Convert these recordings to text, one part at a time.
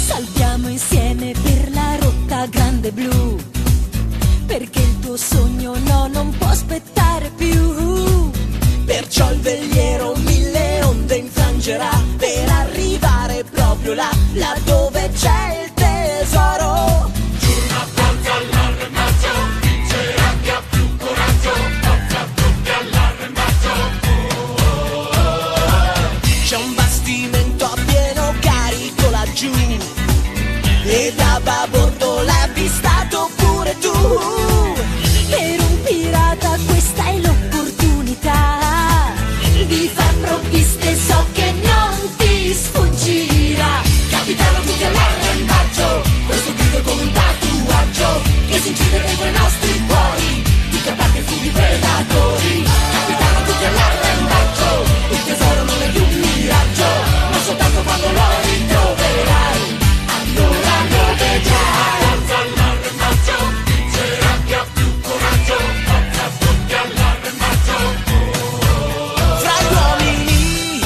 Salviamo insieme per la rotta grande blu, perché il tuo sogno no, non può aspettare più. Perciò il veliero mille onde infrangerà per arrivare proprio là, là dove c'è il tesoro. Una forza all'arrembaggio, vincerà chi ha più coraggio, forza tutti all'arrembaggio. C'è un bastimento a pieno carico laggiù e da babordo l'hai avvistato pure tu. Per un pirata questa è l'opportunità di far provviste, so che non ti sfuggirà. Capitano tutti all'arrembaggio, questo grido è come un tatuaggio che si incide dentro i nostri cuori, di capaci fughi predatori. Capitano tutti all'arrembaggio, il tesoro non è più un miraggio, ma soltanto quando lo ritroverai, allora lo vedrai. Forza all'arrembaggio, vincerà chi ha più coraggio, forza tutti all'arrembaggio. Fra gli uomini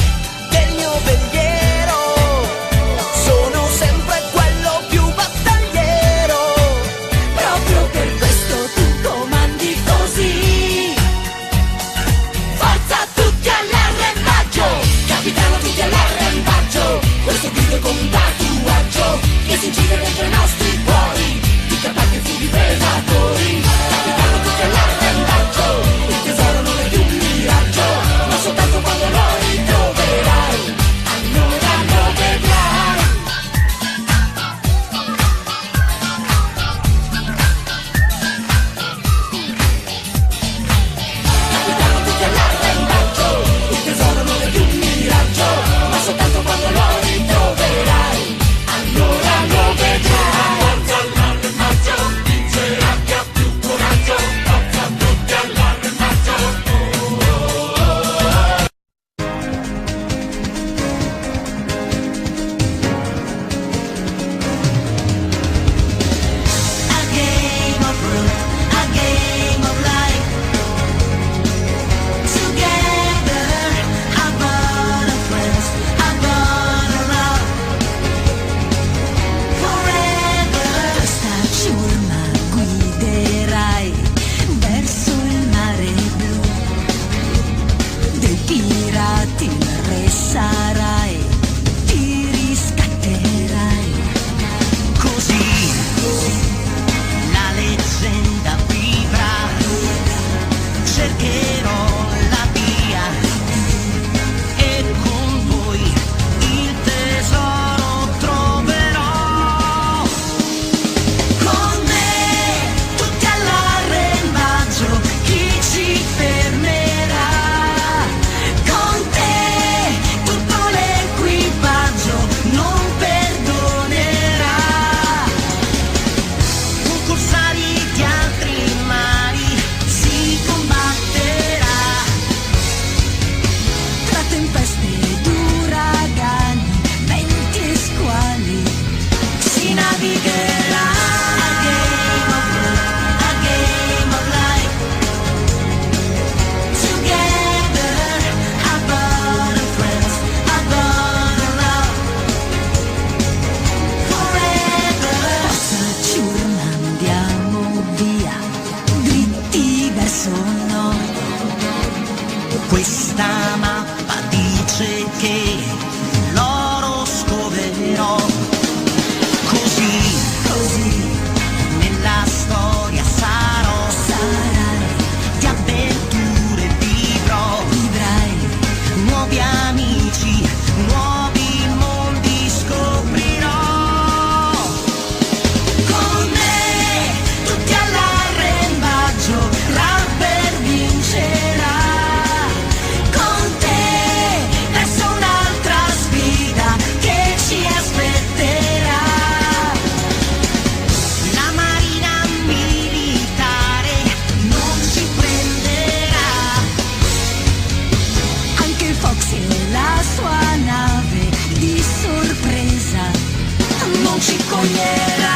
del mio veliero sono sempre quello più battagliero, proprio per questo tu comandi così. Forza tutti all'arrembaggio, capitano tutti all'arrembaggio, questo grido è come un tatuaggio che si incide dentro i nostri cuori, di capaci fughi predatori. Capitano tutti all'arrembaggio, il tesoro non è più un miraggio, ma soltanto quando lo ritroverai, allora lo vedrai. Capitano tutti all'arrembaggio, il tesoro non è più un miraggio, ma soltanto quando lo ritroverai, allora lo vedrai. Forza all'arrembaggio, vincerà chi ha più coraggio, forza tutti all'arrembaggio. A game of root, a game of life. Together, I'm gonna friends, I'm gonna love. Forever, questa ciurma guiderai verso il mare blu. Dei pirati il re sarai, ti riscatterai. Così la leggenda vivrà, cercherò la via e con voi il tesoro troverò. Con me tutti all'arrembaggio, chi ci fermerà? Con te tutto l'equipaggio non perdonerà. Con corsari di altri mari si combatterà, tra tempeste ed uragani, venti e squali si navigherà. A game of love, a game of life. Together, I'm gonna friends, I'm gonna love. Forever, forza ciurma, andiamo via, dritti verso nord. Questa mappa dice che l'oro scoverò. Così, nella storia sarai, di avventure vivrai, nuovi amici, nuovi mondi scoprirò. Con me tutti all'arrembaggio, Rubber vincerà. Con te verso un'altra sfida che ci aspetterà. La marina militare non ci prenderà, anche Fox e la sua nave di sorpresa non ci coglierà.